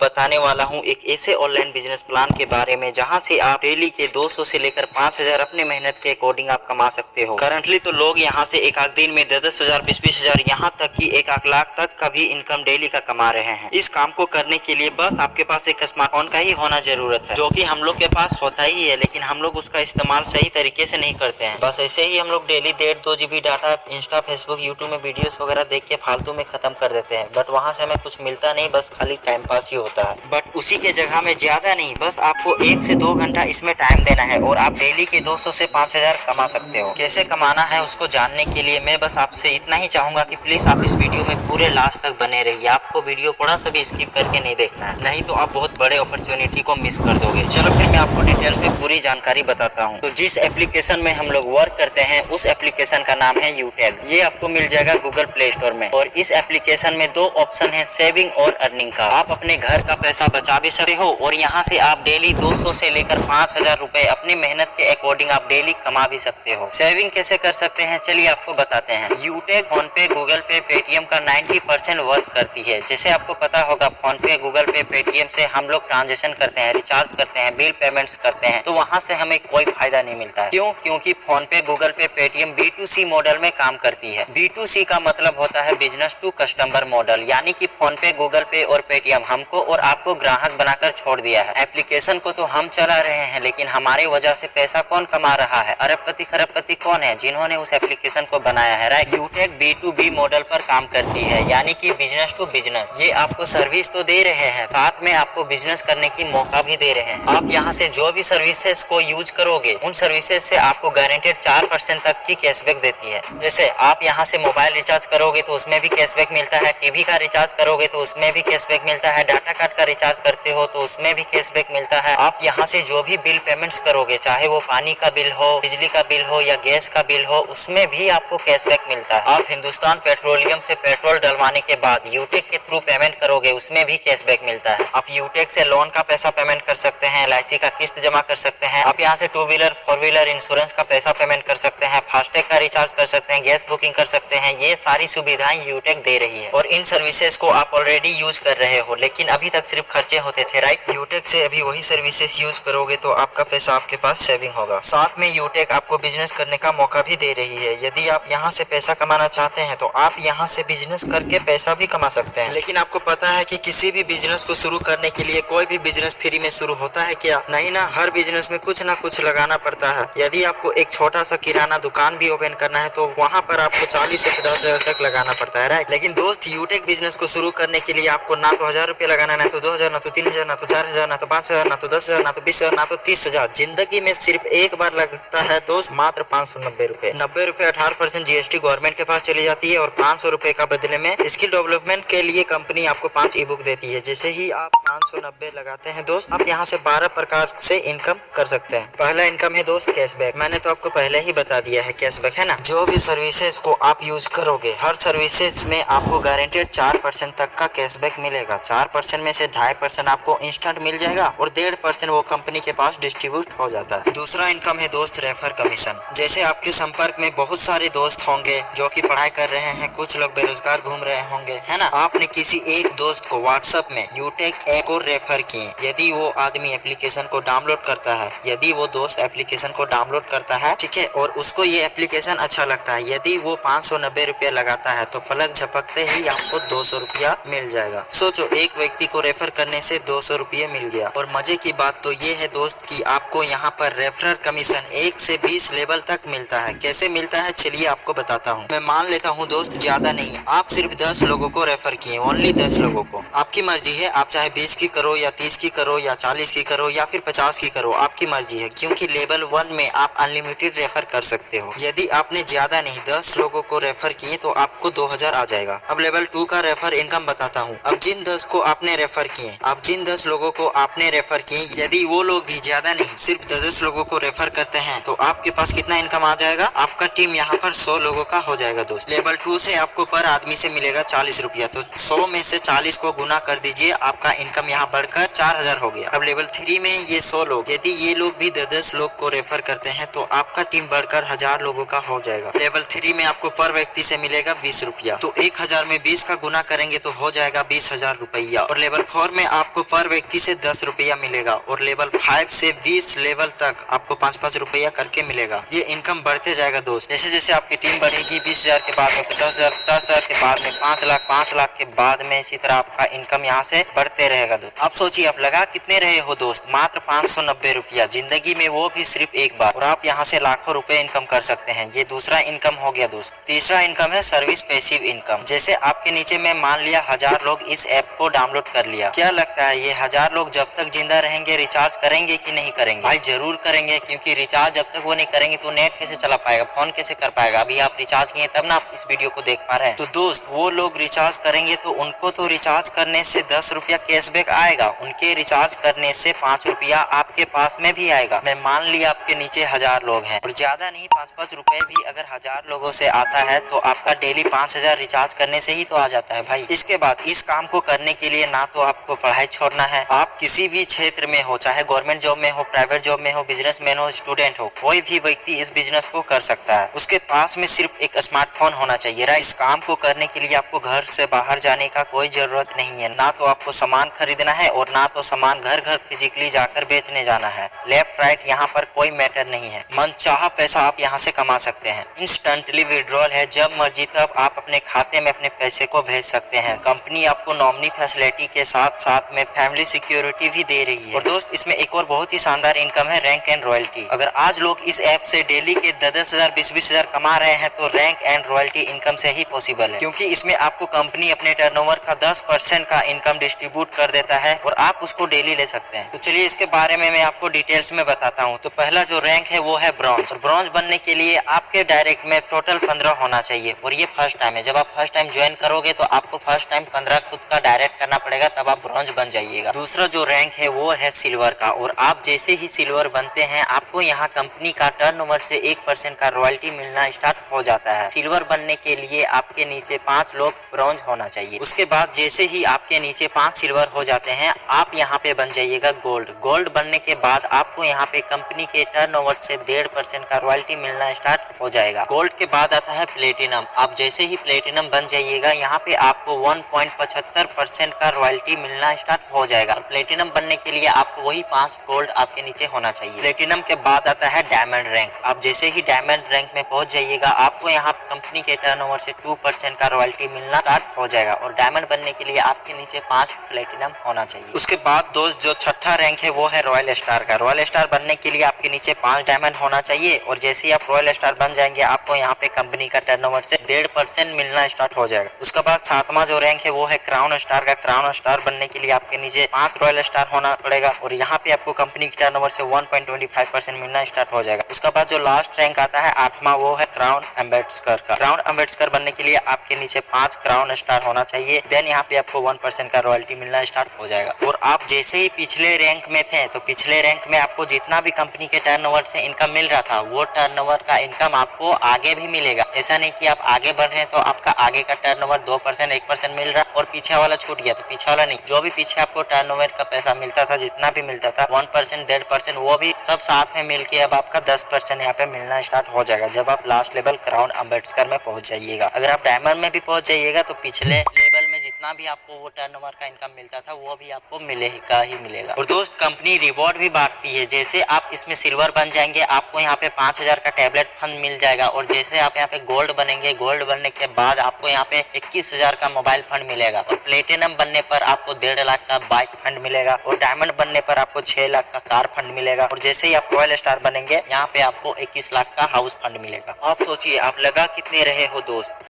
बताने वाला हूं एक ऐसे ऑनलाइन बिजनेस प्लान के बारे में जहां से आप डेली के 200 से लेकर 5000 अपने मेहनत के अकॉर्डिंग आप कमा सकते हो। करंटली तो लोग यहां से एक आध दिन में 10,000 20,000 यहां तक कि 1 लाख तक का भी इनकम डेली का कमा रहे हैं। इस काम को करने के लिए बस आपके पास एक स्मार्टफोन का ही होना जरूरत है, जो कि हम लोग के पास होता ही है, लेकिन हम लोग उसका इस्तेमाल सही तरीके से नहीं करते हैं। बस ऐसे ही हम लोग daily 1.5-2 GB data Insta Facebook YouTube में वीडियोस वगैरह देख के फालतू में खत्म कर देते हैं। बट वहां से हमें कुछ मिलता नहीं, बस खाली टाइम पास ही होता है। बट उसी के जगह में ज्यादा नहीं, बस आपको 1 से 2 घंटा इसमें टाइम देना है और आप डेली के 200 से 5000 कमा सकते हो। कैसे कमाना है उसको जानने के लिए मैं बस आपसे इतना ही चाहूंगा कि प्लीज आप इस वीडियो में पूरे लास्ट तक बने रहिए। आपको वीडियो थोड़ा सा भी स्किप करके नहीं देखना है, नहीं तो आप बहुत बड़े अपॉर्चुनिटी को मिस कर दोगे। चलो फिर मैं आपको डिटेल्स में पूरी जानकारी बताता हूँ। तो जिस एप्लीकेशन में हम लोग वर्क करते हैं उस एप्लीकेशन का नाम है यूटेग। ये आपको मिल जाएगा गूगल प्ले स्टोर में। और इस एप्लीकेशन में 2 ऑप्शन है, सेविंग और अर्निंग का। आप अपने घर का पैसा बचा भी सकते हो और यहाँ से आप डेली 200 से लेकर 5000 रुपए अपनी मेहनत के अकॉर्डिंग आप डेली कमा भी सकते हो। सेविंग कैसे कर सकते हैं चलिए आपको बताते हैं। यूटेग फोन पे गूगल पे पेटीएम का 90% वर्क करती है। जैसे आपको पता होगा फोन पे गूगल पे पेटीएम से हम लोग ट्रांजेक्शन करते हैं, रिचार्ज करते हैं, बिल पेमेंट्स करते हैं, तो वहाँ से हमें कोई फायदा नहीं मिलता है। क्यों? क्योंकि फोन पे गूगल पे पेटीएम B2C मॉडल में काम करती है। B2C का मतलब होता है बिजनेस टू कस्टमर मॉडल, यानी कि फोन पे गूगल पे और पेटीएम हमको और आपको ग्राहक बनाकर छोड़ दिया है। एप्लीकेशन को तो हम चला रहे हैं, लेकिन हमारी वजह से पैसा कौन कमा रहा है? अरबपति खरबपति कौन है? जिन्होंने उस एप्लीकेशन को बनाया है, राइट। यूटेग B2B मॉडल पर काम करती है, यानी कि बिजनेस टू बिजनेस। ये आपको सर्विस तो दे रहे हैं, साथ में आपको बिजनेस करने की मौका भी दे रहे हैं। आप यहाँ से जो भी सर्विसेज को यूज करोगे उन सर्विसेज से आपको गारंटेड 4% तक की कैशबैक देती है। जैसे आप यहाँ से मोबाइल रिचार्ज करोगे तो उसमें भी कैशबैक मिलता है, टीवी का रिचार्ज करोगे तो उसमें भी कैशबैक मिलता है, डाटा कार्ड का रिचार्ज करते हो तो उसमें भी कैशबैक मिलता है। आप यहाँ से जो भी बिल पेमेंट्स करोगे, चाहे वो पानी का बिल हो, बिजली का बिल हो या गैस का बिल हो, उसमें भी आपको कैशबैक मिलता है। आप हिंदुस्तान पेट्रोलियम से पेट्रोल डलवाने के बाद यूटेग के थ्रू पेमेंट करोगे, उसमें भी कैशबैक मिलता है। आप यूटेग से लोन का पैसा पेमेंट कर सकते हैं, LIC का किस्त जमा कर सकते हैं, आप यहाँ से 2 व्हीलर 4 व्हीलर इंश्योरेंस का पैसा पेमेंट कर सकते हैं, फास्टैग का रिचार्ज कर सकते हैं, गैस बुकिंग कर सकते हैं। ये सारी सुविधाएं यूटेग दे रही है और इन सर्विसेज को आप ऑलरेडी यूज कर रहे हो, लेकिन अभी तक सिर्फ खर्चे होते थे, राइट। यूटेग से अभी वही सर्विसेज यूज करोगे तो आपका पैसा आपके पास सेविंग होगा। साथ में यूटेग आपको बिजनेस करने का मौका भी दे रही है। यदि आप यहाँ से पैसा कमाना चाहते हैं तो आप यहाँ से बिजनेस करके पैसा भी कमा सकते हैं। लेकिन आपको पता है कि किसी भी बिजनेस को शुरू करने के लिए कोई भी बिजनेस फ्री में शुरू होता है क्या? नहीं ना, हर बिजनेस में कुछ ना कुछ लगाना पड़ता है। यदि आपको एक छोटा सा किराना दुकान भी ओपन करना है तो वहाँ पर आपको 40 से 50,000 तक लगाना पड़ता है, राइट। लेकिन दोस्त यूटेग बिजनेस को शुरू करने के लिए आपको ना तो 1000 रुपये लगाना, ना तो 2000, ना तो 3000, ना तो 4000, ना तो 5000, ना तो 10,000, ना तो 20,000, ना तो 30,000। जिंदगी में सिर्फ एक बार लगता है दोस्त, मात्र 590 रुपए। 90 रुपए 18% GST गवर्नमेंट के पास चली जाती है और 500 रुपए का बदले में स्किल डेवलपमेंट के लिए कंपनी आपको 5 ई बुक देती है। जैसे ही आप 590 लगाते हैं दोस्त, आप यहाँ से 12 प्रकार से इनकम कर सकते हैं। पहला इनकम है दोस्त कैशबैक। मैंने तो आपको पहले ही बता दिया है कैशबैक, है ना। जो भी सर्विसेज को आप यूज करोगे हर सर्विसेज में आपको गारंटेड 4% तक का कैशबैक मिलेगा। 4% में से 2.5% आपको इंस्टेंट मिल जाएगा और 1.5% वो कंपनी के पास डिस्ट्रीब्यूट हो जाता है। दूसरा इनकम है दोस्त रेफर कमीशन। जैसे आपके संपर्क में बहुत सारे दोस्त होंगे जो कि पढ़ाई कर रहे हैं, कुछ लोग बेरोजगार घूम रहे होंगे, है ना। आपने किसी एक दोस्त को व्हाट्सएप में यूटेग ऐप को रेफर किए। यदि वो आदमी एप्लीकेशन को डाउनलोड करता है, यदि वो दोस्त एप्लीकेशन को डाउनलोड करता है, ठीक है, और उसको ये एप्लीकेशन अच्छा लगता है, यदि वो 590 रुपया लगाता है तो पलक झपकते ही आपको 200 रुपया मिल जाएगा। सोचो, एक व्यक्ति को रेफर करने से 200 रुपये मिल गया। और मजे की बात तो ये है दोस्त कि आपको यहाँ पर रेफरल कमीशन 1 से 20 लेवल तक मिलता है। कैसे मिलता है चलिए आपको बताता हूँ। मैं मान लेता हूँ दोस्त, ज्यादा नहीं, आप सिर्फ 10 लोगों को रेफर किए, ओनली 10 लोगों को। आपकी मर्जी है, आप चाहे 20 की करो या 30 की करो या 40 की करो या फिर 50 की करो, आपकी मर्जी है। क्योंकि लेवल 1 में आप अनलिमिटेड रेफर कर सकते हो। यदि आपने ज्यादा नहीं 10 लोगों को रेफर किए तो आपको 2000 आ जाएगा। अब लेवल 2 का रेफर इनकम बताता हूँ। अब जिन 10 को आपने रेफर किए, अब जिन 10 लोगों को आपने रेफर किए, यदि वो लोग भी ज्यादा नहीं सिर्फ 10 लोगों को रेफर करते हैं तो आपके पास कितना इनकम आ जाएगा? आपका टीम यहाँ पर 100 लोगों का हो जाएगा दोस्त। लेवल 2 से आपको पर आदमी से मिलेगा 40 रुपया, तो 100 में से 40 को गुना कर दीजिए, आपका इनकम यहाँ बढ़कर 4000 हो गया। अब लेवल 3 में ये 100 लोग, यदि ये लोग भी 10 लोग को रेफर करते हैं तो आपका टीम बढ़कर 1000 लोगों का हो जाएगा। लेवल 3 में आपको पर व्यक्ति से मिलेगा 20 रुपया, तो 1000 में 20 का गुना करेंगे तो हो जाएगा 20,000 रुपया। और लेवल लेवल 4 में आपको पर व्यक्ति से 10 रुपया मिलेगा और लेवल 5 से 20 लेवल तक आपको 5-5 रुपया करके मिलेगा। ये इनकम बढ़ते जाएगा दोस्त। जैसे जैसे आपकी टीम बढ़ेगी 20,000 के बाद में 50,000, 50,000 के बाद में 5 लाख, 5 लाख के बाद में इसी तरह आपका इनकम यहाँ से बढ़ते रहेगा दोस्त। आप सोचिए आप लगा कितने रहे हो दोस्त, मात्र 590 रुपया जिंदगी में, वो भी सिर्फ एक बार, और आप यहाँ से लाखों रुपए इनकम कर सकते हैं। ये दूसरा इनकम हो गया दोस्त। तीसरा इनकम है सर्विस पैसिव इनकम। जैसे आपके नीचे में मान लिया 1000 लोग इस ऐप को डाउनलोड कर लिया, क्या लगता है ये 1000 लोग जब तक जिंदा रहेंगे रिचार्ज करेंगे कि नहीं करेंगे? भाई जरूर करेंगे, क्योंकि रिचार्ज जब तक वो नहीं करेंगे तो नेट कैसे चला पाएगा, फोन कैसे कर पाएगा? अभी आप रिचार्ज किए तब ना आप इस वीडियो को देख पा रहे हैं। तो दोस्त वो लोग रिचार्ज करेंगे तो उनको तो रिचार्ज करने से 10 रुपया कैशबैक आएगा, उनके रिचार्ज करने से 5 रुपया आपके पास में भी आएगा। मैं मान लिया आपके नीचे 1000 लोग हैं और ज्यादा नहीं 5-5 रुपए भी अगर 1000 लोगों से आता है तो आपका डेली 5000 रिचार्ज करने से ही तो आ जाता है भाई। इसके बाद इस काम को करने के लिए ना तो आपको पढ़ाई छोड़ना है, आप किसी भी क्षेत्र में हो, चाहे गवर्नमेंट जॉब में हो, प्राइवेट जॉब में हो, बिजनेसमैन हो, स्टूडेंट हो, कोई भी व्यक्ति इस बिजनेस को कर सकता है। उसके पास में सिर्फ एक स्मार्टफोन होना चाहिए। राइट, इस काम को करने के लिए आपको घर से बाहर जाने का कोई जरूरत नहीं है, ना तो आपको सामान खरीदना है और ना तो सामान घर घर फिजिकली जाकर बेचने जाना है। लेफ्ट राइट यहाँ पर कोई मैटर नहीं है। मनचाहा पैसा आप यहाँ से कमा सकते हैं। इंस्टेंटली विड्रॉल है, जब मर्जी तब आप अपने खाते में अपने पैसे को भेज सकते हैं। कंपनी आपको नॉमिनी फैसिलिटी के साथ साथ में फैमिली सिक्योरिटी भी दे रही है। और दोस्त इसमें एक और बहुत ही शानदार इनकम है, रैंक एंड रॉयल्टी। अगर आज लोग इस ऐप से डेली के 10,000 20,000 कमा रहे हैं तो रैंक एंड रॉयल्टी इनकम से ही पॉसिबल है, क्योंकि इसमें आपको कंपनी अपने टर्नओवर का 10% का इनकम डिस्ट्रीब्यूट कर देता है और आप उसको डेली ले सकते हैं। तो चलिए इसके बारे में मैं आपको डिटेल्स में बताता हूँ। तो पहला जो रैंक है वो है ब्रॉन्ज, और ब्रॉन्ज बनने के लिए आपके डायरेक्ट में टोटल 15 होना चाहिए और ये फर्स्ट टाइम है। जब आप फर्स्ट टाइम ज्वाइन करोगे तो आपको फर्स्ट टाइम 15 खुद का डायरेक्ट करना पड़ेगा, तब आप ब्रॉन्ज बन जाइएगा। दूसरा जो रैंक है वो है सिल्वर का, और आप जैसे ही सिल्वर बनते हैं आपको यहाँ कंपनी का टर्नओवर से 1% का रॉयल्टी मिलना स्टार्ट हो जाता है। सिल्वर बनने के लिए आपके नीचे 5 लोग ब्रॉन्ज होना चाहिए। उसके बाद जैसे ही आपके नीचे 5 सिल्वर हो जाते हैं आप यहाँ पे बन जाइएगा गोल्ड। गोल्ड बनने के बाद आपको यहाँ पे कंपनी के टर्नओवर से 1.5% का रॉयल्टी मिलना स्टार्ट हो जाएगा। गोल्ड के बाद आता है प्लेटिनम। आप जैसे ही प्लेटिनम बन जाइएगा यहाँ पे आपको 1.75% का रॉयल्टी मिलना स्टार्ट हो जाएगा। प्लेटिनम बनने के लिए आपको वही 5 गोल्ड आपके नीचे होना चाहिए। प्लेटिनम के बाद आता है डायमंड रैंक। आप जैसे ही डायमंड रैंक में पहुंच जाइएगा आपको यहाँ कंपनी के टर्नओवर से 2% का रॉयल्टी मिलना स्टार्ट हो जाएगा, और डायमंड बनने के लिए आपके नीचे 5 प्लेटिनम होना चाहिए। उसके बाद दोस्त जो छठा रैंक है वो है रॉयल स्टार का। रॉयल स्टार बनने के लिए आपके नीचे 5 डायमंड होना चाहिए, और जैसे ही आप रॉयल स्टार बन जाएंगे आपको यहाँ पे कंपनी का टर्नओवर से 1.5% मिलना स्टार्ट हो जाएगा। उसके बाद सातवां जो रैंक है वो है क्राउन स्टार का। क्राउन स्टार बनने के लिए आपके नीचे 5 रॉयल स्टार होना पड़ेगा, और यहाँ पे आपको कंपनी के टर्नओवर से 1.25% मिलना स्टार्ट हो जाएगा। उसके बाद जो लास्ट रैंक आता है 8वां, वो है क्राउन एम्बेसडर का। क्राउन एम्बेसडर बनने के लिए आपके नीचे 5 क्राउन स्टार होना चाहिए, देन यहाँ पे आपको 1% का रॉयल्टी मिलना स्टार्ट हो जाएगा। और आप जैसे ही पिछले रैंक में थे तो पिछले रैंक में आपको जितना भी कंपनी के टर्नओवर से इनकम मिल रहा था वो टर्नओवर का इनकम आपको आगे भी मिलेगा। ऐसा नहीं कि आप आगे बढ़ रहे हैं तो आपका आगे का टर्नओवर 2% 1% मिल रहा है और पीछे वाला छूट गया, तो पीछे वाला नहीं, जो भी पीछे आपको टर्नओवर का पैसा मिलता था, जितना भी मिलता था 1% 1.5% वो भी सब साथ में मिलके अब आपका 10% यहाँ पे मिलना स्टार्ट हो जाएगा जब आप लास्ट लेवल क्राउन एम्बेसडर में पहुंच जाइएगा। अगर आप डायमंड में भी पहुंच जाइएगा तो पिछले लेवल में जितना भी आपको वो टर्नओवर का इनकम मिलता था वो भी आपको मिलेगा ही मिलेगा। और दोस्त कंपनी रिवॉर्ड भी बांटती है। जैसे आप इसमें सिल्वर बन जाएंगे आपको यहाँ पे 5000 का टैबलेट फंड मिल जाएगा, और जैसे आप यहाँ पे गोल्ड बनेंगे, गोल्ड बनने के बाद आपको यहाँ पे 21,000 का मोबाइल फंड मिलेगा, और प्लेटिनम बनने पर आपको 1.5 लाख का बाइक फंड मिलेगा, और डायमंड बनने पर आपको 6 लाख का कार फंड मिलेगा, और जैसे ही आप रॉयल स्टार बनेंगे यहाँ पे आपको 21 लाख का हाउस फंड मिलेगा। आप सोचिए आप लगा कितने रहे हो दोस्त।